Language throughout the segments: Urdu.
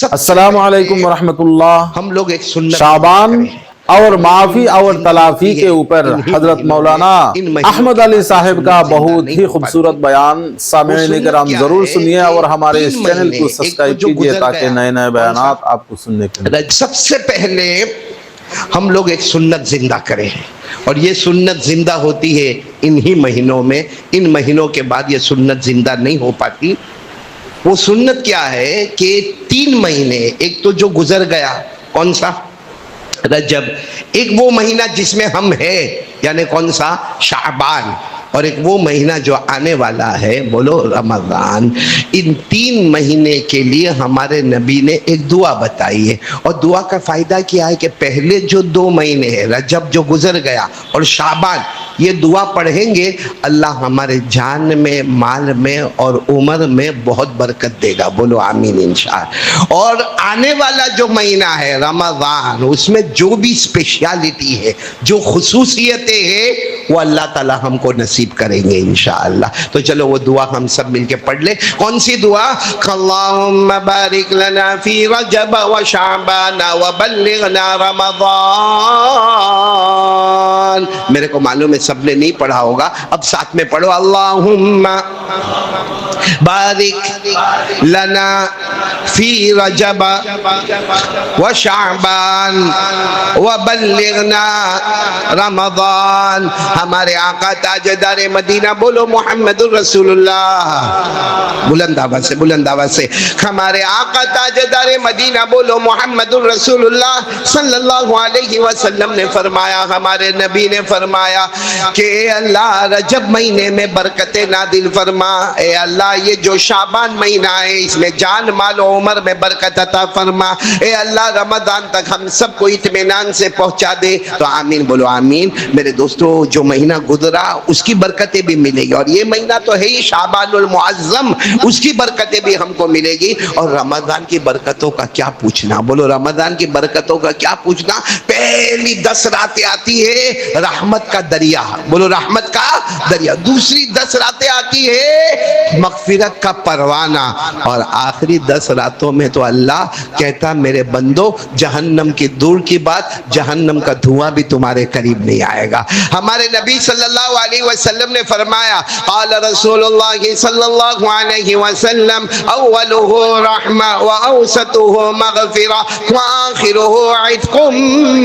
السلام علیکم ورحمۃ اللہ۔ ہم لوگ ایک سنت شعبان اور معافی اور تلافی کے اوپر حضرت مولانا احمد علی صاحب کا بہت ہی خوبصورت بیان سامعین کرام ضرور سنیے اور ہمارے اس چینل کو سبسکرائب کیجئے تاکہ نئے نئے بیانات آپ کو سننے کے لیے۔ سب سے پہلے ہم لوگ ایک سنت زندہ کریں، اور یہ سنت زندہ ہوتی ہے انہی مہینوں میں۔ ان مہینوں کے بعد یہ سنت زندہ نہیں ہو پاتی۔ وہ سنت کیا ہے کہ 3 مہینے، ایک تو جو گزر گیا، کون سا؟ رجب، ایک وہ مہینہ جس میں ہم ہیں، یعنی کون سا؟ شعبان، اور ایک وہ مہینہ جو آنے والا ہے، بولو رمضان۔ ان 3 مہینے کے لیے ہمارے نبی نے ایک دعا بتائی ہے، اور دعا کا فائدہ کیا ہے کہ پہلے جو 2 مہینے ہیں، رجب جو گزر گیا اور شعبان، یہ دعا پڑھیں گے، اللہ ہمارے جان میں، مال میں اور عمر میں بہت برکت دے گا، بولو آمین انشاءاللہ۔ اور آنے والا جو مہینہ ہے رمضان، اس میں جو بھی اسپیشیالٹی ہے، جو خصوصیتیں ہیں، وہ اللہ تعالی ہم کو نصیب کریں گے انشاءاللہ۔ تو چلو وہ دعا ہم سب مل کے پڑھ لیں۔ کون سی دعا؟ اللہم بارک لنا فی رجب و شعبان و بلغنا رمضان۔ میرے کو معلوم ہے سب نے نہیں پڑھا ہوگا، اب ساتھ میں پڑھو۔ اللہم بارک لنا فی رجب و شعبان و بلغنا رمضان۔ ہمارے آقا تاجدار مدینہ، بولو محمد الرسول اللہ، بلند آواز سے، بلند آواز سے۔ ہمارے آقا تاجدار مدینہ، بولو محمد الرسول اللہ صلی اللہ علیہ وسلم نے فرمایا، ہمارے نبی نے فرمایا کہ اے اللہ رجب مہینے میں برکتیں نازل فرما، اے اللہ یہ جو شعبان مہینہ ہے اس میں جان مال و عمر میں برکت عطا فرما، اے اللہ رمضان تک ہم سب کو اطمینان سے پہنچا دے۔ تو آمین، بولو آمین۔ میرے دوستو، جو مہینہ گزرا اس کی برکتیں بھی ملے گی، اور یہ مہینہ تو ہے ہی شعبان المعظم، اس کی برکتیں بھی ہم کو ملے گی۔ اور رمضان کی برکتوں کا کیا پوچھنا، بولو رمضان کی برکتوں کا کیا پوچھنا۔ پہلی 10 راتیں آتی ہے رحمت کا دریا، بولو رحمت کا دریا۔ دوسری 10 راتیں آتی ہے مغفرت کا پروانہ، اور آخری 10 راتوں میں تو اللہ کہتا میرے بندو جہنم کی دور کی بات، جہنم کا دھواں بھی تمہارے قریب نہیں آئے گا۔ ہمارے نبی صلی اللہ علیہ وسلم نے فرمایا، قال رسول اللہ صلی اللہ علیہ وسلم، اولہ رحمہ واوسطہ مغفرہ وآخرہ عتق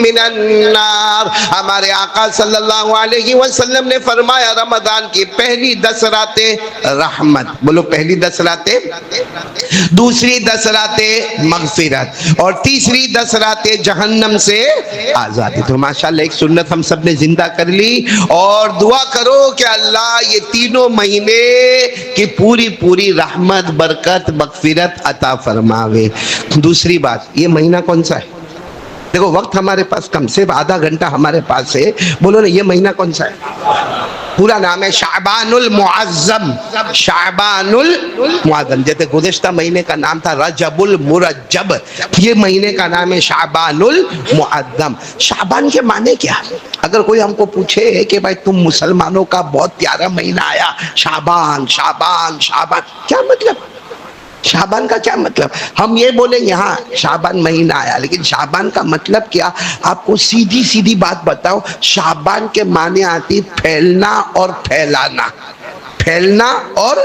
من النار۔ ہمارے آقا صلی اللہ علیہ وسلم نے فرمایا رمضان کی پہلی 10 راتیں رحمت، بولو پہلی 10 راتیں، دوسری 10 راتیں مغفرت، اور تیسری 10 راتیں جہنم سے آزادی۔ تو ماشاءاللہ ایک سنت ہم سب نے زندہ کر لی، اور دعا کرو کہ اللہ یہ تینوں مہینے کی پوری رحمت، برکت، مغفرت عطا فرماوے۔ دوسری بات، یہ مہینہ کون سا ہے؟ دیکھو وقت ہمارے پاس کم سے آدھا گھنٹہ ہمارے پاس ہے، بولو نا یہ مہینہ کون سا ہے؟ پورا نام ہے شعبان المعظم، شعبان المعظم۔ جیسے گزشتہ مہینے کا نام تھا رجب المرجب، یہ مہینے کا نام ہے شعبان المعظم۔ شعبان کے معنی کیا؟ اگر کوئی ہم کو پوچھے کہ بھائی تم مسلمانوں کا بہت پیارا مہینہ آیا، شعبان شعبان شعبان، کیا مطلب؟ شعبان کا کیا مطلب؟ ہم یہ بولیں گے ہاں شعبان مہینہ آیا، لیکن شعبان کا مطلب کیا؟ آپ کو سیدھی بات بتاؤ، شعبان کے معنی آتی پھیلنا اور پھیلانا، پھیلنا اور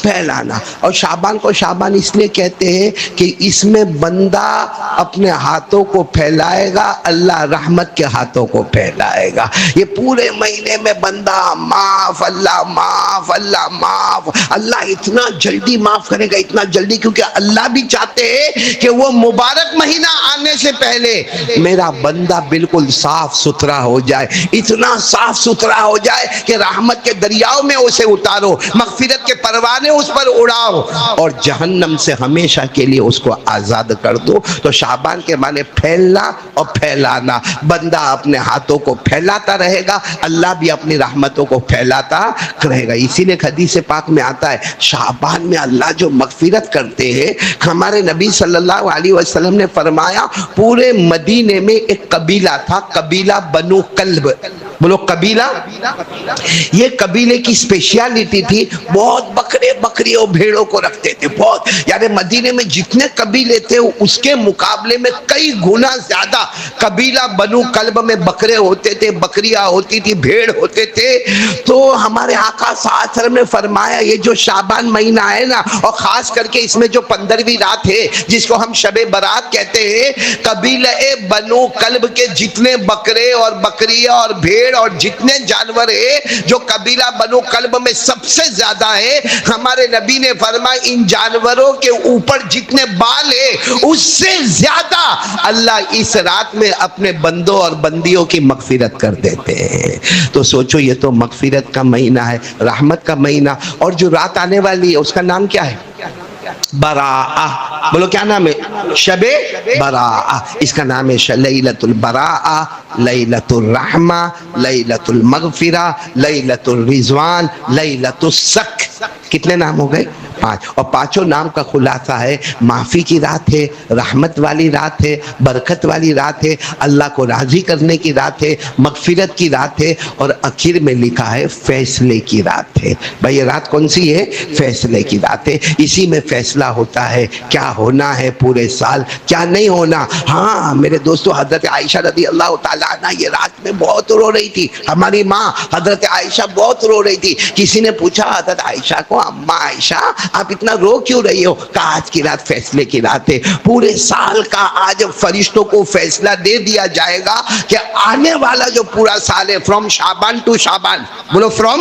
پھیلانا۔ اور شعبان کو شعبان اس لیے کہتے ہیں کہ اس میں بندہ اپنے ہاتھوں کو پھیلائے گا، اللہ رحمت کے ہاتھوں کو پھیلائے گا۔ یہ پورے مہینے میں بندہ معاف، اللہ معاف، اللہ معاف، اللہ اتنا جلدی معاف کرے گا، اتنا جلدی، کیونکہ اللہ بھی چاہتے ہیں کہ وہ مبارک مہینہ آنے سے پہلے میرا بندہ بالکل صاف ستھرا ہو جائے، اتنا صاف ستھرا ہو جائے کہ رحمت کے دریاؤں میں اسے اتارو، مغفرت کے پروانے اس پر اڑاؤ، اور جہنم سے ہمیشہ کے لیے اس کو آزاد کر دو۔ تو شعبان کے معنی پھیلنا اور پھیلانا، بندہ اپنے ہاتھوں کو پھیلاتا رہے گا، اللہ بھی اپنی رحمتوں کو پھیلاتا رہے گا۔ اسی لیے حدیث پاک میں آتا ہے شعبان میں اللہ جو مغفرت کرتے ہیں، ہمارے نبی صلی اللہ علیہ وسلم نے فرمایا پورے مدینے میں ایک قبیلہ تھا، قبیلہ بنو کلب، بولو قبیلہ. یہ قبیلے کی اسپیشلٹی تھی, بہت بکرے بکری اور بھیڑوں کو رکھتے تھے بہت. یعنی مدینے میں جتنے قبیلے تھے اس کے مقابلے میں کئی گنا زیادہ قبیلہ بنو کلب میں بکرے ہوتے تھے, بکریاں ہوتی تھی, بھیڑ ہوتے تھے. تو ہمارے آقا صلی اللہ علیہ وسلم نے فرمایا یہ جو شعبان مہینہ ہے نا, اور خاص کر کے اس میں جو 15ویں رات ہے جس کو ہم شب برات کہتے ہیں, قبیلہ بنو کلب کے جتنے بکرے اور بکریاں اور بھیڑ اور جتنے جانور ہیں جو قبیلہ بنو کلب میں سب سے زیادہ ہے, ہمارے نبی نے فرمایا ان جانوروں کے اوپر جتنے بال ہیں اس سے زیادہ اللہ اس رات میں اپنے بندوں اور بندیوں کی مغفرت کر دیتے ہیں. تو سوچو یہ تو مغفرت کا مہینہ ہے, رحمت کا مہینہ. اور جو رات آنے والی ہے اس کا نام کیا ہے؟ براءہ. بولو کیا نام ہے؟ شب براءہ. اس کا نام ہے لیلۃ البراءہ, لیلۃ الرحمہ, لیلۃ المغفرہ, لیلۃ الرضوان, لیلۃ السک. کتنے نام ہو گئے؟ 5. اور پانچوں نام کا خلاصہ ہے معافی کی رات ہے, رحمت والی رات ہے, برکت والی رات ہے, اللہ کو راضی کرنے کی رات ہے, مغفرت کی رات ہے, اور آخر میں لکھا ہے فیصلے کی رات ہے. بھائی یہ رات کون سی ہے؟ فیصلے کی رات ہے. اسی میں فیصلہ ہوتا ہے کیا ہونا ہے پورے سال, کیا نہیں ہونا. ہاں میرے دوستو, حضرت عائشہ رضی اللہ تعالیٰ عنہ یہ رات میں بہت رو رہی تھی. ہماری ماں حضرت عائشہ بہت رو رہی تھی. کسی نے پوچھا حضرت عائشہ کو, اماں عائشہ آپ اتنا رو کیوں رہی ہو؟ کہا آج کی رات فیصلے کی رات ہے. پورے سال کا آج فرشتوں کو فیصلہ دے دیا جائے گا کہ آنے والا جو پورا سال ہے, فرام شعبان ٹو شعبان, بولو فرام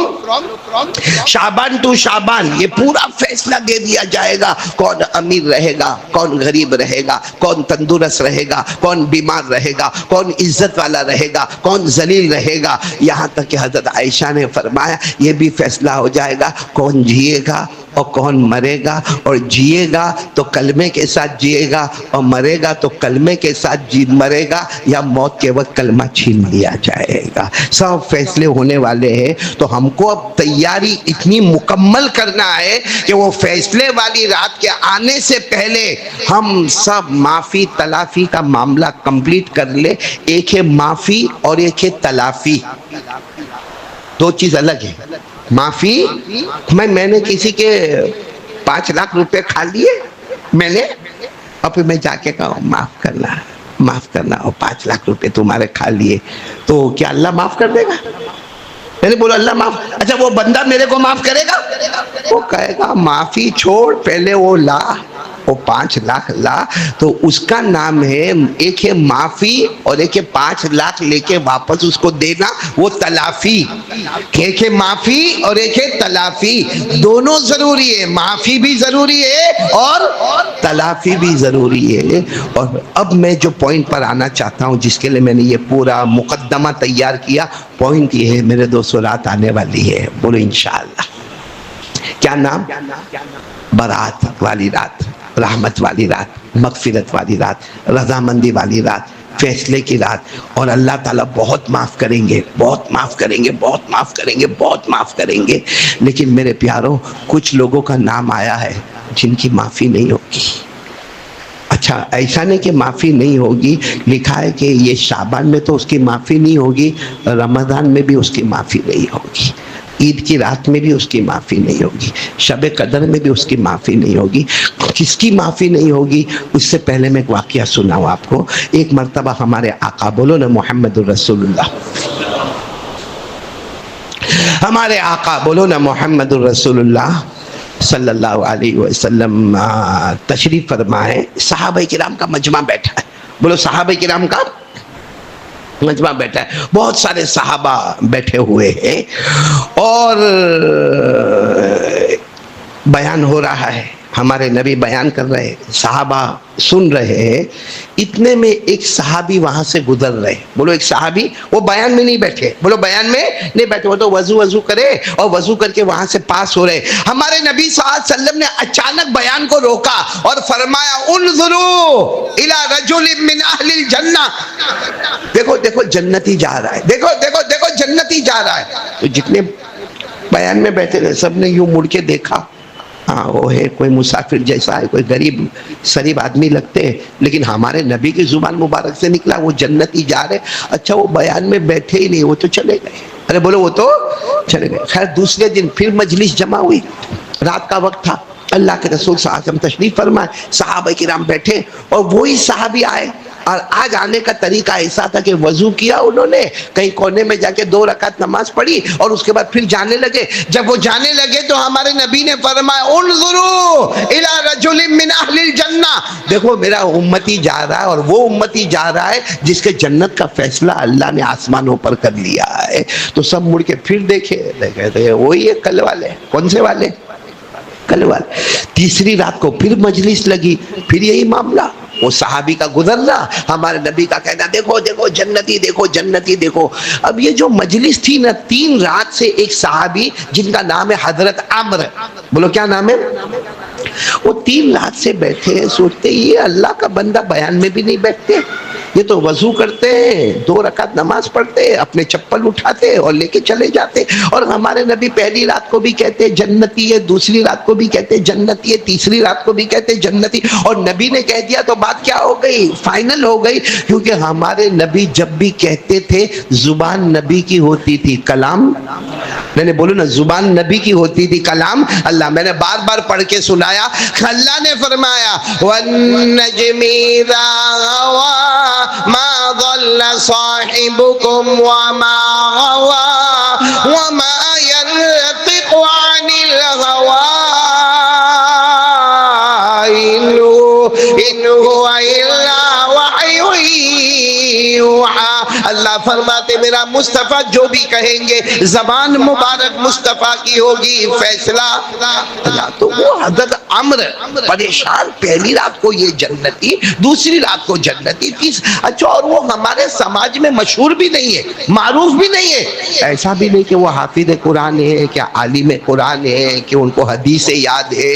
شعبان ٹو شعبان, یہ پورا فیصلہ دے دیا جائے گا. کون امیر رہے گا, کون غریب رہے گا, کون تندرست رہے گا, کون بیمار رہے گا, کون عزت والا رہے گا, کون ذلیل رہے گا. یہاں تک کہ حضرت عائشہ نے فرمایا یہ بھی فیصلہ ہو جائے گا کون جیے گا اور کون مرے گا. اور جیے گا تو کلمے کے ساتھ جیے گا, اور مرے گا تو کلمے کے ساتھ مرے گا, یا موت کے وقت کلمہ چھین لیا جائے گا. سب فیصلے ہونے والے ہیں. تو ہم کو اب تیاری اتنی مکمل کرنا ہے کہ وہ فیصلے والی رات کے آنے سے پہلے ہم سب معافی تلافی کا معاملہ کمپلیٹ کر لے. ایک ہے معافی اور ایک ہے تلافی, دو چیز الگ ہے. معافی, میں نے کسی کے 5 لاکھ روپے کھا لیے میں نے, اور پھر میں جا کے کہا معاف کرنا معاف کرنا, اور 5 لاکھ روپے تمہارے کھا لیے, تو کیا اللہ معاف کر دے گا؟ میں نے بولا اللہ معاف. اچھا وہ بندہ میرے کو معاف کرے گا؟ وہ کہے گا معافی چھوڑ, پہلے وہ لا, وہ 5 لاکھ لا. تو اس کا نام ہے, ایک ہے معافی اور ایک ہے 5 لاکھ لے کے واپس اس کو دینا, وہ تلافی. ایک ہے معافی اور ایک ہے تلافی, دونوں ضروری ہے. معافی بھی ضروری ہے اور تلافی بھی ضروری ہے. اور اب میں جو پوائنٹ پر آنا چاہتا ہوں, جس کے لیے میں نے یہ پورا مقدمہ تیار کیا, پوائنٹ یہ ہے میرے دوستو, رات آنے والی ہے, بولو انشاءاللہ. کیا نام؟ برات والی رات, رحمت والی رات, مغفرت والی رات, رضامندی والی رات, فیصلے کی رات. اور اللہ تعالیٰ بہت معاف کریں گے, بہت معاف کریں گے, بہت معاف کریں گے, بہت معاف کریں گے. لیکن میرے پیاروں, کچھ لوگوں کا نام آیا ہے جن کی معافی نہیں ہوگی. اچھا ایسا نہیں کہ معافی نہیں ہوگی, لکھا ہے کہ یہ شعبان میں تو اس کی معافی نہیں ہوگی, رمضان میں بھی اس کی معافی نہیں ہوگی, عید کی رات میں بھی اس کی معافی نہیں ہوگی, شب قدر میں بھی اس کی معافی نہیں ہوگی. کس کی معافی نہیں ہوگی؟ اس سے پہلے میں ایک واقعہ سناؤں آپ کو. ایک مرتبہ ہمارے آقا, بولو نا محمد الرسول اللہ, ہمارے آقا بولو نا محمد الرسول اللہ صلی اللہ علیہ وسلم تشریف فرمائے. صحابہ کرام کا مجمع بیٹھا ہے, بولو صحابہ کرام کا مجمع بیٹھا ہے, بہت سارے صحابہ بیٹھے ہوئے ہیں, اور بیان ہو رہا ہے, ہمارے نبی بیان کر رہے ہیں, صحابہ سن رہے ہیں. اتنے میں ایک صحابی وہاں سے گزر رہے, بولو ایک صحابی, وہ بیان میں نہیں بیٹھے, بولو بیان میں نہیں بیٹھے, وہ تو وضو کرے اور وضو کر کے وہاں سے پاس ہو رہے. ہمارے نبی صلی اللہ علیہ وسلم نے اچانک بیان کو روکا اور فرمایا انظروا الی رجل من اہل الجنہ, دیکھو دیکھو جنتی جا رہا ہے, دیکھو دیکھو دیکھو جنتی جا رہا ہے. تو جتنے بیان میں بیٹھے رہے سب نے یوں مڑ کے دیکھا, ہاں وہ ہے کوئی مسافر جیسا ہے, کوئی غریب شریف آدمی لگتے ہیں, لیکن ہمارے نبی کی زبان مبارک سے نکلا وہ جنتی جا رہے. اچھا وہ بیان میں بیٹھے ہی نہیں, وہ تو چلے گئے. ارے بولو وہ تو چلے گئے. خیر دوسرے دن پھر مجلس جمع ہوئی, رات کا وقت تھا, اللہ کے رسول صلی اللہ علیہ وسلم تشریف فرمائے, صحابہ کرام بیٹھے, اور وہی صحابی آئے. اور آج آنے کا طریقہ ایسا تھا کہ وضو کیا انہوں نے, کہیں کونے میں جا کے 2 رکعت نماز پڑھی, اور اس کے بعد پھر جانے لگے. جب وہ جانے لگے تو ہمارے نبی نے فرمایا انظروا الی رجل من اہل الجنہ, دیکھو میرا امتی جا رہا ہے, اور وہ امتی جا رہا ہے جس کے جنت کا فیصلہ اللہ نے آسمانوں پر کر لیا ہے. تو سب مڑ کے پھر دیکھے وہی ہے کل والے. کون سے والے؟ کل والے. تیسری رات کو پھر مجلس لگی, پھر یہی معاملہ, وہ صحابی کا گزرنا, ہمارے نبی کا کہنا دیکھو دیکھو جنتی دیکھو جنتی دیکھو. اب یہ جو مجلس تھی نا, 3 رات سے ایک صحابی جن کا نام ہے حضرت عمرو, بولو کیا نام ہے, وہ 3 رات سے بیٹھے ہیں, سوچتے یہ اللہ کا بندہ بیان میں بھی نہیں بیٹھتے, یہ تو وضو کرتے ہیں, 2 رکعت نماز پڑھتے, اپنے چپل اٹھاتے اور لے کے چلے جاتے. اور ہمارے نبی پہلی رات کو بھی کہتے جنتی ہے, دوسری رات کو بھی کہتے جنتی ہے, تیسری رات کو بھی کہتے جنتی. اور نبی نے کہہ دیا تو بات کیا ہو گئی, فائنل ہو گئی. کیونکہ ہمارے نبی جب بھی کہتے تھے زبان نبی کی ہوتی تھی, کلام, میں نے بولو نا زبان نبی کی ہوتی تھی, کلام اللہ. میں نے بار بار پڑھ کے سنایا, اللہ نے فرمایا وَالنَّجْمِ إِذَا هَوَىٰ مَا ضَلَّ صَاحِبُكُمْ وَمَا غَوَىٰ وَمَا يَنطِقُ عَنِ الْهَوَىٰ إِنْ هُوَ إِلَّا وَحْيٌ یوحیٰ. اللہ فرماتے میرا مصطفیٰ جو بھی کہیں گے زبان مبارک مصطفیٰ کی ہوگی, فیصلہ اللہ. تو وہ حضرت عمرو پریشان, پہلی رات کو یہ جنتی, دوسری رات کو جنتی, اچھا اور وہ ہمارے سماج میں مشہور بھی نہیں ہے, معروف بھی نہیں ہے. ایسا بھی نہیں کہ وہ حافظ قرآن ہے, کیا عالم قرآن ہے, کہ ان کو حدیث یاد ہے,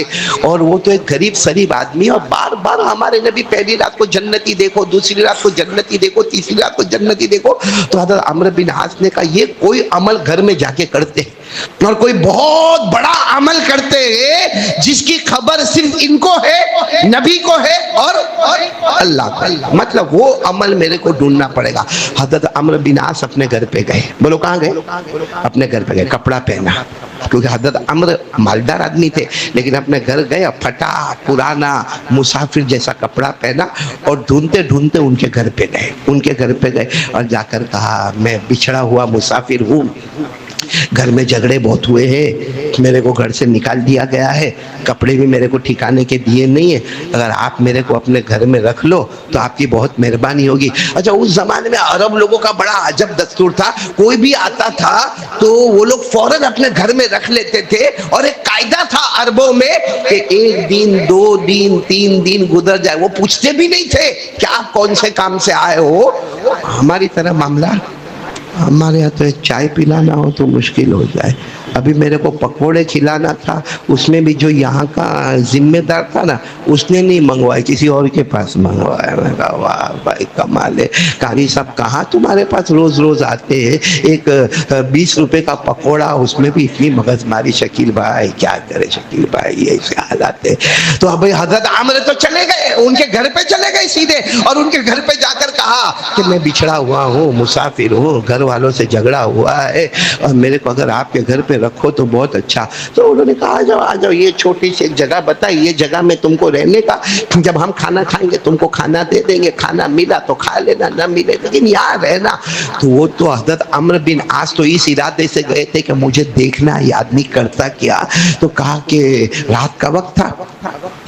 اور وہ تو ایک غریب شریف آدمی. اور بار بار ہمارے نبی پہلی رات کو جنتی دیکھو, دوسری رات کو جنتی دیکھو, تیسری رات کو جنتی دیکھو. تو حضرت عمرو بن عاص نے کہا یہ کوئی عمل گھر میں جا کے کرتے اور کوئی بہت بڑا عمل کرتے ہیں جس کی خبر صرف ان کو ہے, نبی کو ہے اور اللہ کو. مطلب وہ عمل میرے کو ڈھونڈنا پڑے گا. حضرت عمرو بن عاص اپنے گھر پہ گئے, بولو کہاں گئے, اپنے گھر پہ گئے, کپڑا پہنا, کیونکہ حضرت عمرو مالدار آدمی تھے, لیکن اپنے گھر گئے, پھٹا پرانا مسافر جیسا کپڑا پہنا, اور ڈھونڈتے ڈھونڈتے ان کے گھر پہ گئے. ان کے گھر پہ گئے اور جا کر کہا میں بچھڑا ہوا مسافر ہوں, گھر میں جھگڑے بہت ہوئے ہیں, میرے کو گھر سے نکال دیا گیا ہے, کپڑے بھی میرے کو ٹھکانے کے دیے نہیں ہیں, اگر آپ میرے کو اپنے گھر میں رکھ لو تو آپ کی بہت مہربانی ہوگی. اچھا اس زمانے میں عرب لوگوں کا بڑا عجب دستور تھا, کوئی بھی آتا تھا تو وہ لوگ فوراً اپنے گھر میں رکھ لیتے تھے, اور ایک قاعدہ تھا عربوں میں کہ 1 دن 2 دن 3 دن گزر جائے وہ پوچھتے بھی نہیں تھے کہ آپ کون سے کام سے آئے ہو. ہماری طرح معاملہ, ہمارے یہاں تو چائے پلانا ہو تو مشکل ہو جائے. ابھی میرے کو پکوڑے کھلانا تھا, اس میں بھی جو یہاں کا ذمہ دار تھا نا اس نے نہیں منگوائے, کسی اور کے پاس منگوایا. میں کہا واہ بھائی کمال ہے, قاری صاحب کہاں تمہارے پاس روز روز آتے ہیں, ایک 20 روپے کا پکوڑا, اس میں بھی اتنی مغز ماری. شکیل بھائی کیا کرے, شکیل بھائی یہ حالات ہے. تو اب حضرت عمرو تو چلے گئے, ان کے گھر پہ چلے گئے سیدھے, اور ان کے گھر پہ جا کر کہا کہ میں بچھڑا ہوا ہوں, مسافر ہوں, گھر والوں سے جھگڑا ہوا ہے, اور میرے کو اگر آپ کے گھر پہ رکھو تو بہت اچھا. تو انہوں نے کہا آ جاؤ, یہ چھوٹی سی ایک جگہ بتائی, یہ جگہ میں تم کو رہنے کا, جب ہم کھانا کھائیں گے تم کو کھانا دے دیں گے, کھانا ملا تو کھا لینا, نہ ملے لیکن یہاں رہنا. تو وہ تو حضرت عمرو بن عاص تو اس ارادے سے گئے تھے کہ مجھے دیکھنا یہ آدمی کرتا کیا. تو کہا کہ رات کا وقت تھا,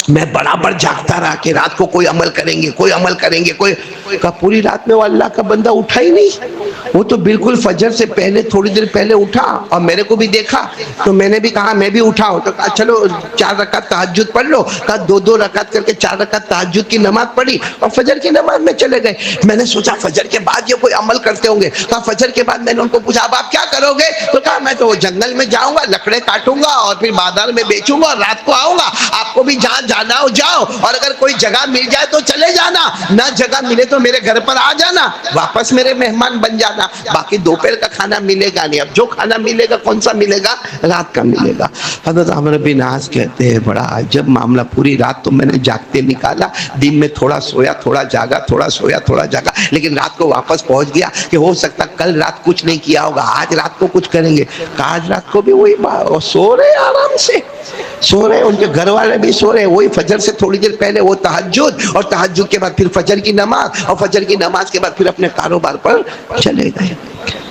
میں برابر جاگتا رہا کہ رات کو کوئی عمل کریں گے, کوئی عمل کریں گے, کوئی. کہا پوری رات میں وہ اللہ کا بندہ اٹھا ہی نہیں, وہ تو بالکل فجر سے پہلے تھوڑی دیر پہلے اٹھا, اور میرے کو بھی دیکھا. تو میں نے بھی کہا میں بھی اٹھا ہوں. تو کہا چلو 4 رکعت تہجد پڑھ لو. کہا 2 رکعت کر کے 4 رکعت تہجد کی نماز پڑھی, اور فجر کی نماز میں چلے گئے. میں نے سوچا فجر کے بعد یہ کوئی عمل کرتے ہوں گے. کہا فجر کے بعد میں نے ان کو پوچھا اب آپ کیا کرو گے. تو کہا میں تو جنگل میں جاؤں گا, لکڑے کاٹوں گا, اور پھر بازار میں بیچوں گا, اور رات کو آؤں گا, آپ کو بھی جہاں جانا ہو جاؤ، اور اگر کوئی جگہ مل جائے تو چلے جانا، نہ جگہ ملے تو میرے گھر پر آ جانا، واپس میرے مہمان بن جانا، باقی دوپہر کا کھانا ملے گا نہیں۔ اب جو کھانا ملے گا کون سا ملے گا؟ رات کا ملے گا۔ حضرت عمرو بن عاص کہتے ہیں بڑا عجب معاملہ، پوری رات تو میں نے جاگتے نکالا، دن میں تھوڑا سویا تھوڑا جاگا، تھوڑا سویا تھوڑا جاگا، لیکن رات کو واپس پہنچ گیا کہ ہو سکتا کل رات کچھ نہیں کیا ہوگا، آج رات کو کچھ کریں گے۔ آج رات کو بھی وہی سو رہے آرام سے، سو رہے، ان کے گھر والے بھی سو رہے، وہی فجر سے تھوڑی دیر پہلے وہ تہجد، اور تہجد کے بعد پھر فجر کی نماز، اور فجر کی نماز کے بعد پھر اپنے کاروبار پر چلے گئے۔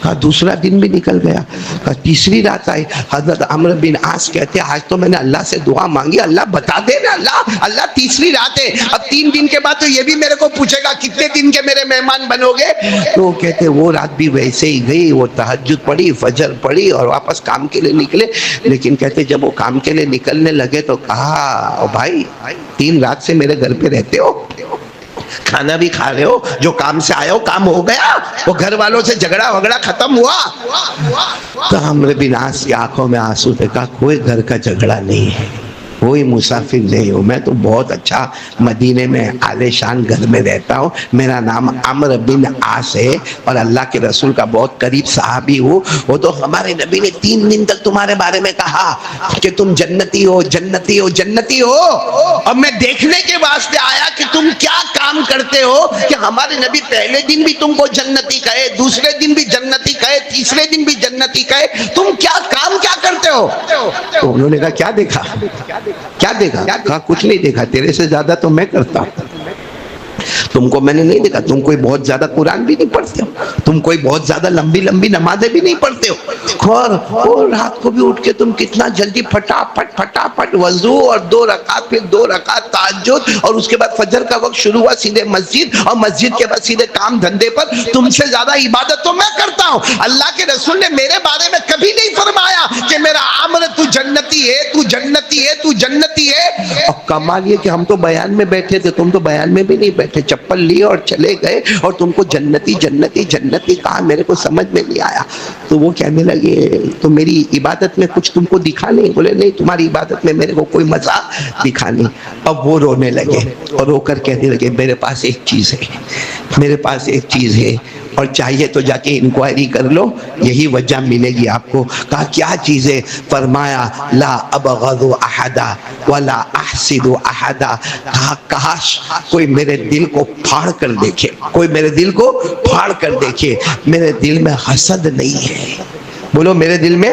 کہا دوسرا دن بھی نکل گیا، کہا تیسری رات آئی۔ حضرت عمرو بن عاص کہتے ہیں آج تو میں نے اللہ سے دعا مانگی، اللہ بتا دے نا، اللہ تیسری رات ہے، اب 3 دن کے بعد تو یہ بھی میرے کو پوچھے گا کتنے دن کے میرے مہمان بنو گے؟ تو وہ کہتے ہیں وہ رات بھی ویسے ہی گئی، وہ تہجد پڑھی، فجر پڑھی، اور واپس کام کے لیے نکلے۔ لیکن کہتے جب وہ کام کے لیے نکلنے لگے تو کہا او بھائی 3 رات سے میرے گھر پہ رہتے ہو، کھانا بھی کھا رہے ہو، جو کام سے آئے ہو کام ہو گیا، وہ گھر والوں سے جھگڑا وگڑا ختم ہوا؟ تو عمرو بن عاص کی آنکھوں میں آنسو تھے، کہا کوئی گھر کا جھگڑا نہیں ہے، کوئی مسافر نہیں ہوں، میں تو بہت اچھا مدینے میں عالی شان گھر میں رہتا ہوں، میرا نام عمرو بن عاص ہے، اور اللہ کے رسول کا بہت قریب صحابی ہوں۔ وہ تو ہمارے نبی نے 3 دن تک تمہارے بارے میں کہا کہ تم جنتی ہو جنتی ہو جنتی ہو، اور میں دیکھنے کے واسطے آیا کہ تم کیا کام کرتے ہو، کہ ہمارے نبی پہلے دن بھی تم کو جنتی کہے، دوسرے دن بھی جنتی کہے، تیسرے دن بھی جنتی کہے، تم کیا کام کیا کرتے ہو؟ تو انہوں نے کہا کیا دیکھا؟ کیا دیکھا؟ کہا کچھ نہیں دیکھا، تیرے سے زیادہ تو میں کرتا ہوں، تم کو میں نے نہیں دیکھا، تم کوئی بہت زیادہ قرآن بھی نہیں پڑھتے ہو، تم کوئی بہت زیادہ لمبی لمبی نمازیں بھی نہیں پڑھتے ہو، اور رات کو بھی اٹھ کے تم کتنا جلدی پھٹافٹ وضو، اور 2 رکعت پھر 2 رکعت تہجد، اور اس کے بعد فجر کا وقت شروع ہوا سیدھے مسجد، اور مسجد کے بعد سیدھے کام دھندے پر، تم سے زیادہ عبادت تو میں کرتا ہوں۔ اللہ کے رسول نے میرے بارے میں کبھی نہیں فرمایا کہ میرا عمرو تو جنتی ہے، تو جنتی ہے، تو جنتی ہے۔ اور کمال یہ کہ ہم تو بیان میں بیٹھے تھے، تم تو بیان میں بھی نہیں بیٹھے، چپل لیے اور چلے گئے، اور تم کو جنتی جنتی جنتی کہا، میرے کو سمجھ میں نہیں آیا۔ تو وہ کہنے لگے تو میری عبادت میں کچھ تم کو دکھا نہیں؟ بولے نہیں، تمہاری عبادت میں میرے کو کوئی مزہ دکھا نہیں۔ اب وہ رونے لگے، اور رو کر کہنے لگے میرے پاس ایک چیز ہے، میرے پاس ایک چیز ہے، اور چاہیے تو جا کے انکوائری کر لو، یہی وجہ ملے گی آپ کو۔ کہا کیا چیز ہے؟ فرمایا لا ابغض احدا ولا احسد احدا۔ کہا کاش کوئی میرے دل کو پھاڑ کر دیکھے، کوئی میرے دل کو پھاڑ کر دیکھے، میرے دل میں حسد نہیں ہے، بولو میرے دل میں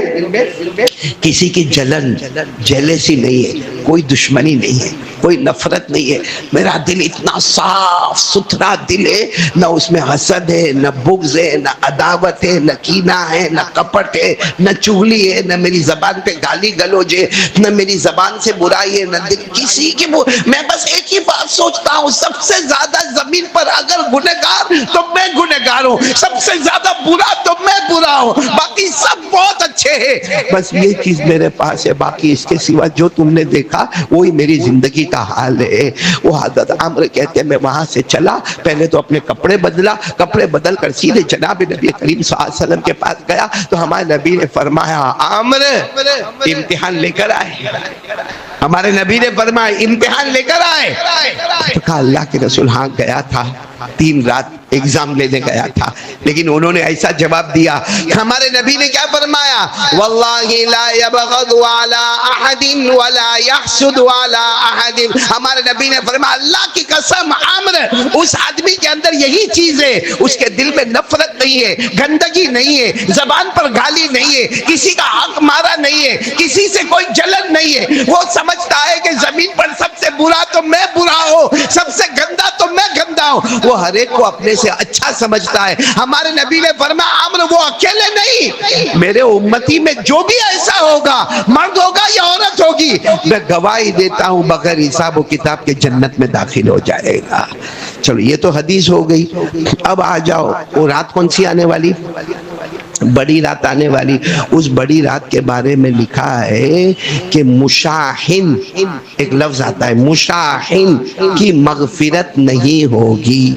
کسی کی جلن جیلسی نہیں ہے، کوئی دشمنی نہیں ہے، کوئی نفرت نہیں ہے، میرا دل اتنا صاف ستھرا دل ہے، نہ اس میں حسد ہے، نہ بغض ہے، نہ عداوت ہے، نہ کینہ ہے، نہ کپٹ ہے، نہ چغلی ہے، نہ میری زبان پہ گالی گلوج ہے، نہ میری زبان سے برائی ہے، نہ دل کسی کی میں بس ایک ہی بات سوچتا ہوں، سب سے زیادہ زمین پر اگر گنہگار تو میں گنہگار ہوں، سب سے زیادہ برا تو میں برا ہوں، باقی سب بہت اچھے ہیں، بس یہ چیز میرے پاس ہے، باقی اس کے سوا جو تم نے دیکھا وہی میری زندگی کا حال ہے۔ وہ حضرت عمرو کہتے ہیں میں وہاں سے چلا، پہلے تو اپنے کپڑے بدلا، کپڑے بدل کر سیدھے جناب نبی کریم صلی اللہ علیہ وسلم کے پاس گیا، تو ہمارے نبی نے فرمایا عمرو امتحان لے کر آئے، ہمارے نبی نے فرمایا امتحان لے کر آئے۔ تو کہا اللہ کے رسول ہاں گیا تھا، 3 رات ایگزام لینے گیا تھا، لیکن انہوں نے ایسا جواب دیا، ہمارے نبی نے کیا فرمایا؟ واللہ لا یبغض علی احد ولا یحسد علی احد۔ ہمارے نبی نے فرمایا اللہ کی قسم عمرو اس آدمی کے اندر یہی چیز ہے، اس کے دل میں نفرت نہیں ہے، گندگی نہیں ہے، زبان پر گالی نہیں ہے، کسی کا حق مارا نہیں ہے، کسی سے کوئی جلن نہیں ہے، وہ سمجھتا ہے کہ زمین پر سب سے برا تو میں برا ہوں، سب سے گندا تو میں گندا ہوں، وہ ہر ایک کو اپنے سے اچھا سمجھتا ہے۔ ہمارے نبی نے فرمایا عمرو وہ اکیلے نہیں، میرے امتی میں جو بھی ایسا ہوگا، مرد ہوگا یا عورت ہوگی، میں گواہی دیتا ہوں بغیر حساب و کتاب کے جنت میں داخل ہو جائے گا۔ چلو یہ تو حدیث ہو گئی، اب آ جاؤ وہ رات کون سی آنے والی؟ بڑی رات آنے والی، اس بڑی رات کے بارے میں لکھا ہے کہ مشاحن، ایک لفظ آتا ہے مشاحن کی مغفرت نہیں ہوگی،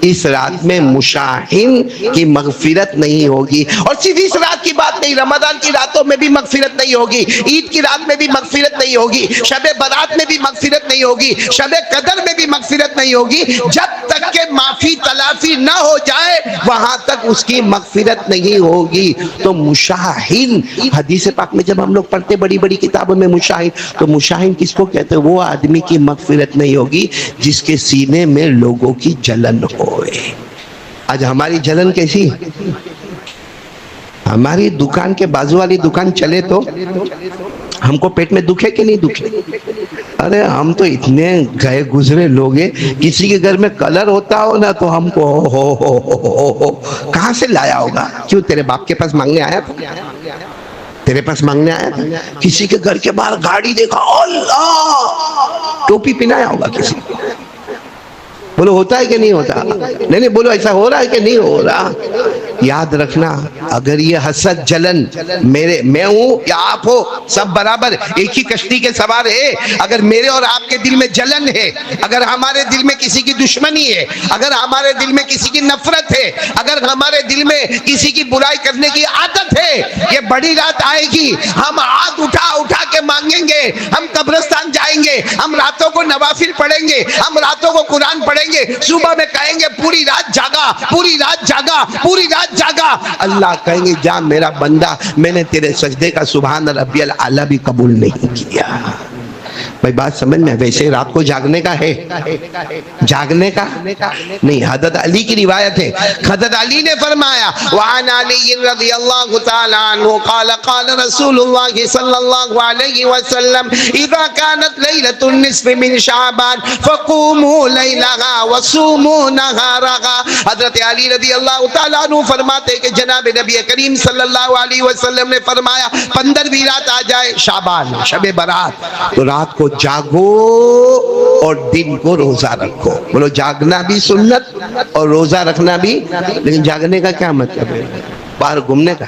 اس رات میں مشاحن کی مغفرت نہیں ہوگی۔ اور صرف اس رات کی بات نہیں، رمضان کی راتوں میں بھی مغفرت نہیں ہوگی، عید کی رات میں بھی مغفرت نہیں ہوگی، شب برات میں بھی مغفرت نہیں ہوگی، شب قدر میں بھی مغفرت نہیں ہوگی، جب تک کہ معافی تلافی نہ ہو جائے وہاں تک اس کی مغفرت نہیں ہوگی۔ تو مشاحن، حدیث پاک میں جب ہم لوگ پڑھتے بڑی بڑی کتابوں میں مشاحن، تو مشاحن کس کو کہتے ہیں؟ وہ آدمی کی مغفرت نہیں ہوگی جس کے سینے میں لوگوں کی جلن ہوئے۔ آج ہماری جلن کیسی؟ ہماری دکان کے بازو والی دکان چلے تو ہم کو پیٹ میں دکھے کہ نہیں دکھے؟ ارے ہم تو اتنے گئے گزرے لوگ ہیں، کسی کے گھر میں کلر ہوتا ہو نا تو ہم کو ہو کہاں سے لایا ہوگا؟ کیوں تیرے باپ کے پاس مانگنے آیا تھا؟ تیرے پاس مانگنے آیا تھا؟ کسی کے گھر کے باہر گاڑی دیکھا، اللہ، ٹوپی پہنایا ہوگا کسی کو۔ بولو ہوتا ہے کہ نہیں ہوتا؟ نہیں بولو ایسا ہو رہا ہے کہ نہیں ہو رہا؟ یاد رکھنا، اگر یہ حسد جلن، میں ہوں یا آپ ہو سب برابر ایک ہی کشتی کے سوار ہے، اگر میرے اور آپ کے دل میں جلن ہے، اگر ہمارے دل میں کسی کی دشمنی ہے، اگر ہمارے دل میں کسی کی نفرت ہے، اگر ہمارے دل میں کسی کی برائی کرنے کی عادت ہے، یہ بڑی رات آئے گی، ہم ہاتھ اٹھا اٹھا کے مانگیں گے، ہم قبرستان جائیں گے، ہم راتوں کو نوافل پڑھیں گے، ہم راتوں کو قرآن پڑھیں گے، صبح میں کہیں گے پوری رات جاگا، پوری رات جاگا، پوری رات جاگا۔ اللہ کہیں گے جا میرا بندہ، میں نے تیرے سجدے کا سبحان ربی الاعلی بھی قبول نہیں کیا۔ بھائی بات سمجھ میں؟ ویسے رات کو جاگنے کا ہے، جاگنے کا نہیں۔ حضرت علی کی روایت ہے، حضرت علی نے فرمایا وعن علی رضی اللہ تعالی عنہ قال قال رسول اللہ صلی اللہ علیہ وسلم اذا كانت لیلۃ النصف من شعبان فقوموا لیلها وصوموا نهارها۔ حضرت علی رضی اللہ تعالی عنہ فرماتے کہ جناب نبی کریم صلی اللہ علیہ وسلم نے فرمایا 15ویں رات آ جائے شعبان، شب برات، تو رات کو جاگو اور دن کو روزہ رکھو۔ بولو جاگنا بھی سنت اور روزہ رکھنا بھی، لیکن جاگنے کا کیا مطلب ہے؟ باہر گھومنے کا،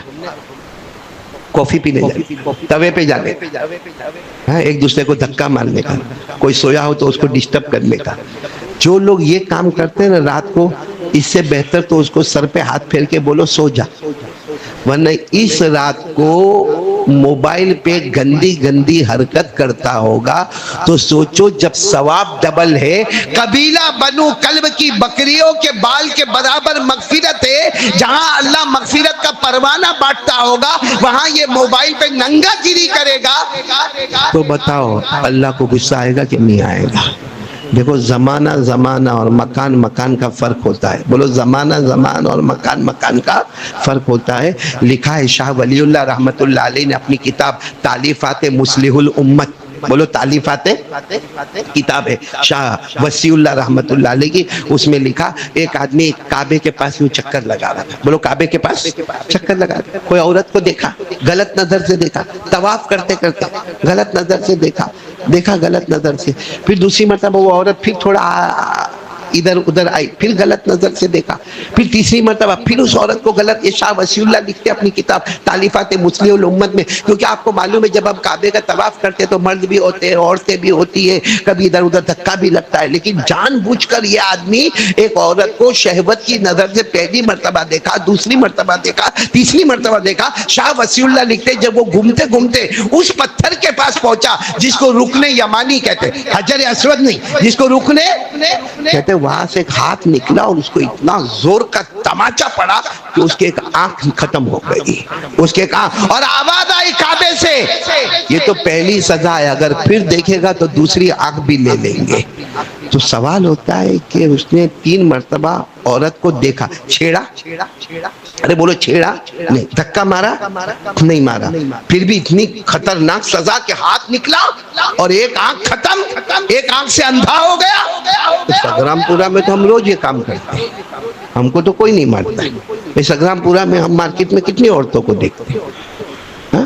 کافی پینے جانے، توے پہ جانے، ایک دوسرے کو دھکا مارنے کا، کوئی سویا ہو تو اس کو ڈسٹرب کرنے کا۔ جو لوگ یہ کام کرتے ہیں نا رات کو، اس سے بہتر تو اس کو سر پہ ہاتھ پھیر کے بولو سو جا، ورنہ اس رات کو موبائل پہ گندی گندی حرکت کرتا ہوگا تو سوچو جب ثواب ڈبل ہے، قبیلہ بنو کلب کی بکریوں کے بال کے برابر مغفرت ہے، جہاں اللہ مغفرت کا پروانہ بانٹتا ہوگا وہاں یہ موبائل پہ ننگا گیری کرے گا، تو بتاؤ اللہ کو غصہ آئے گا کہ نہیں آئے گا؟ دیکھو زمانہ زمانہ اور مکان مکان کا فرق ہوتا ہے۔ بولو زمانہ زمانہ اور مکان مکان کا فرق ہوتا ہے۔ لکھا ہے شاہ ولی اللہ رحمت اللہ علیہ نے اپنی کتاب تالیفات مصلح الامت، بولو تالیفات کتاب ہے شاہ وسیع اللہ رحمت اللہ علیہ کی، اس میں لکھا ایک آدمی کعبے کے پاس یوں چکر لگا رہا تھا، بولو کعبے کے پاس چکر لگا رہا، کوئی عورت کو دیکھا، غلط نظر سے دیکھا، طواف کرتے کرتے غلط نظر سے دیکھا غلط نظر سے، پھر دوسری مرتبہ وہ عورت پھر تھوڑا ادھر ادھر آئی، پھر غلط نظر سے دیکھا، پھر تیسری مرتبہ پھر اس عورت کو غلط، یہ شاہ وسیع اللہ لکھتے اپنی کتاب تالیفات مصلح الامت میں، کیونکہ آپ کو معلوم ہے جب ہم کعبے کا طواف کرتے تو مرد بھی ہوتے ہیں، عورتیں بھی ہوتی ہے، کبھی ادھر ادھر دھکا بھی لگتا ہے، لیکن جان بوجھ کر یہ آدمی ایک عورت کو شہوت کی نظر سے پہلی مرتبہ دیکھا، دوسری مرتبہ دیکھا، تیسری مرتبہ دیکھا۔ شاہ وسیع اللہ لکھتے جب وہ گھومتے گھومتے اس پتھر کے پاس پہنچا جس کو رکن یمانی کہتے، حجر اسود نہیں، جس کو رکن کہتے، وہاں سے ایک ہاتھ نکلا اور اس کو اتنا زور کا تماچا پڑا کہ اس کے ایک آنکھ ختم ہو گئی، اس کے ایک آنکھ، اور آواز آئی کعبے سے یہ تو پہلی سزا ہے، اگر پھر دیکھے گا تو دوسری آنکھ بھی لے لیں گے۔ تو سوال ہوتا ہے کہ اس نے 3 مرتبہ عورت کو دیکھا، چھیڑا، ارے بولو چھیڑا نہیں، دھکا مارا نہیں مارا، پھر بھی اتنی خطرناک سزا کہ ہاتھ نکلا اور ایک آنکھ ختم، ایک آنکھ سے اندھا ہو گیا۔ سگرام پورہ میں تو ہم روز یہ کام کرتے ہیں، ہم کو تو کوئی نہیں مارتا ہے۔ سگرام پورہ میں ہم مارکیٹ میں کتنی عورتوں کو دیکھتے ہیں،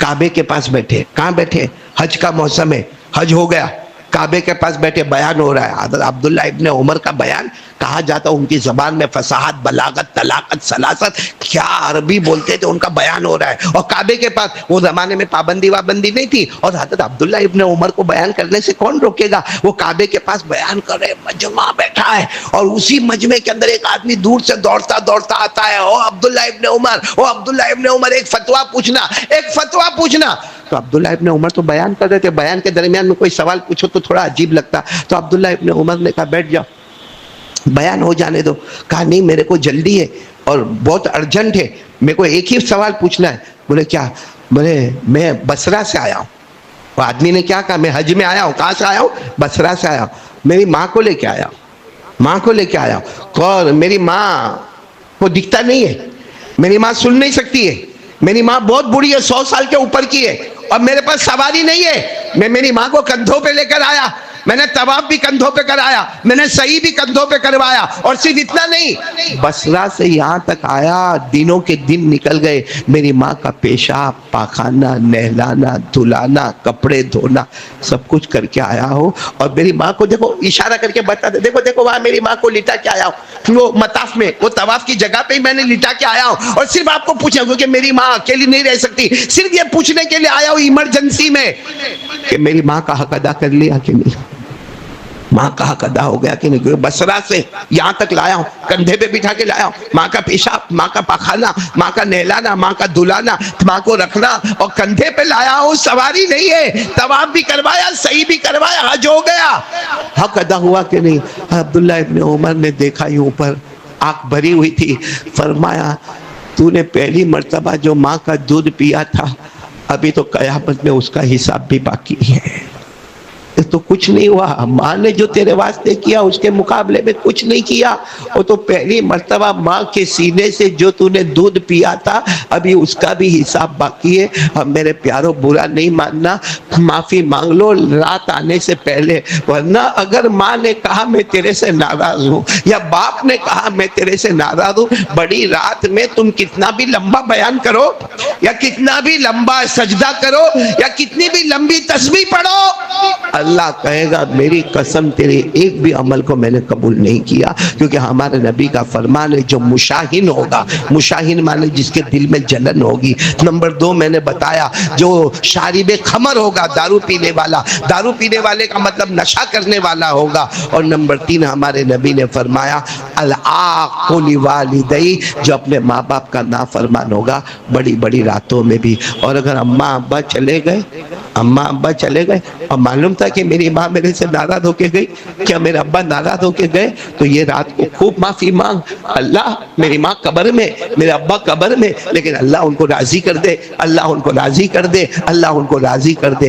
کعبے کے پاس بیٹھے. کہاں بیٹھے؟ حج کا موسم ہے, حج ہو گیا, کعبے کے پاس بیٹھے, بیان ہو رہا ہے. حضرت عبداللہ ابن عمر کا بیان کہا جاتا, ان کی زبان میں فصاحت, بلاغت, طلاقت, سلاست, کیا عربی بولتے تھے, ان کا بیان ہو رہا ہے. اور کعبے کے پاس, وہ زمانے میں پابندی وابندی نہیں تھی, اور حضرت عبداللہ ابن عمر کو بیان کرنے سے کون روکے گا؟ وہ کعبے کے پاس بیان کر رہے, مجمع بیٹھا ہے, اور اسی مجمع کے اندر ایک آدمی دور سے دوڑتا دوڑتا آتا ہے. او عبداللہ ابن عمر, او عبداللہ ابن عمر, ایک فتویٰ پوچھنا, ایک فتویٰ پوچھنا. تو عبداللہ ابن عمر تو بیان کر رہے تھے, بیان کے درمیان میں کوئی سوال پوچھو تو تھوڑا عجیب لگتا. تو عبداللہ ابن عمر نے کہا بیٹھ جاؤ, بیان ہو جانے دو. کہا نہیں, میرے کو جلدی ہے اور بہت ارجنٹ ہے, میرے کو ایک ہی سوال پوچھنا ہے. بولے کیا؟ بولے میں بصرہ سے آیا ہوں. وہ آدمی نے کیا کہا؟ میں حج میں آیا ہوں. کہاں سے آیا ہوں؟ بصرہ سے آیا ہوں. میری ماں کو لے کے آیا ہوں, ماں کو لے کے آیا ہوں. اور میری ماں کو دکھتا نہیں ہے, میری ماں سن نہیں سکتی ہے, میری ماں بہت بوڑھی ہے, 100 سال کے اوپر کی ہے, اور میرے پاس سواری نہیں ہے. میں میری ماں کو کندھوں پہ لے کر آیا, میں نے طواف بھی کندھوں پہ کرایا, میں نے سعی بھی کندھوں پہ کروایا. اور صرف اتنا نہیں, بصرہ سے یہاں تک آیا, دنوں کے دن نکل گئے, میری ماں کا پیشاب, پاخانہ, نہلانا, دھلانا, کپڑے دھونا, سب کچھ کر کے آیا ہوں. اور میری ماں کو دیکھو, اشارہ کر کے بتا دے, دیکھو دیکھو وہاں میری ماں کو لٹا کے آیا ہوں, وہ مطاف میں, وہ طواف کی جگہ پہ ہی میں نے لٹا کے آیا ہوں. اور صرف آپ کو پوچھا کیونکہ میری ماں اکیلی نہیں رہ سکتی, صرف یہ پوچھنے کے لیے آیا ہوں ایمرجنسی میں کہ میری ماں کا حق ادا کر لیا کہ نہیں, ماں کا حق ادا ہو گیا کہ نہیں. بصرہ سے یہاں تک لایا ہوں, کندھے پہ بٹھا کے لایا ہوں, ماں کا پیشاب, ماں کا پاخانہ, ماں کا نہلانا, ماں کا دھلانا, ماں کو رکھنا, اور کندھے پہ لایا ہوں. سواری نہیں ہے, طواف بھی کروایا, صحیح بھی کروایا, حج ہو گیا. حق ادا ہوا کہ نہیں؟ عبداللہ ابن عمر نے دیکھا ہی اوپر, آنکھ بھری ہوئی تھی. فرمایا تو نے پہلی مرتبہ جو ماں کا دودھ پیا تھا, ابھی تو قیامت میں اس کا حساب بھی باقی ہے. تو کچھ نہیں ہوا, ماں نے جو تیرے واسطے کیا اس کے مقابلے میں کچھ نہیں کیا. وہ تو پہلی مرتبہ ماں کے سینے سے جو تو نے دودھ پیا تھا, ابھی اس کا بھی حساب باقی ہے. اب میرے پیاروں برا نہیں ماننا, معافی مانگ لو رات آنے سے پہلے, ورنہ اگر ماں نے کہا میں تیرے سے ناراض ہوں, یا باپ نے کہا میں تیرے سے ناراض ہوں, بڑی رات میں تم کتنا بھی لمبا بیان کرو, یا کتنا بھی لمبا سجدہ کرو, یا کتنی بھی لمبی تسبیح پڑھو, اللہ کہے گا میری قسم تیرے ایک بھی عمل کو میں نے قبول نہیں کیا. کیونکہ ہمارے نبی کا فرمان ہے, جو مشاہین ہوگا, مشاہین مانے جس کے دل میں جلن ہوگی. نمبر 2 میں نے بتایا, جو شارب خمر ہوگا, دارو پینے والا, دارو پینے والے کا مطلب نشہ کرنے والا ہوگا. اور نمبر 3 ہمارے نبی نے فرمایا العاق لوالدی, جو اپنے ماں باپ کا نافرمان ہوگا بڑی بڑی راتوں میں بھی. اور اگر اماں ابا چلے گئے, اماں ابا چلے گئے, اور معلوم تھا کہ میری ماں میرے سے ناراض ہو کے گئی, کیا میرے ابا ناراض ہو کے گئے, تو یہ رات کو خوب معافی مانگ, اللہ میری ماں قبر میں, میرے ابا قبر میں, لیکن اللہ ان کو راضی کر دے, اللہ ان کو راضی کر دے, اللہ ان کو راضی کر دے.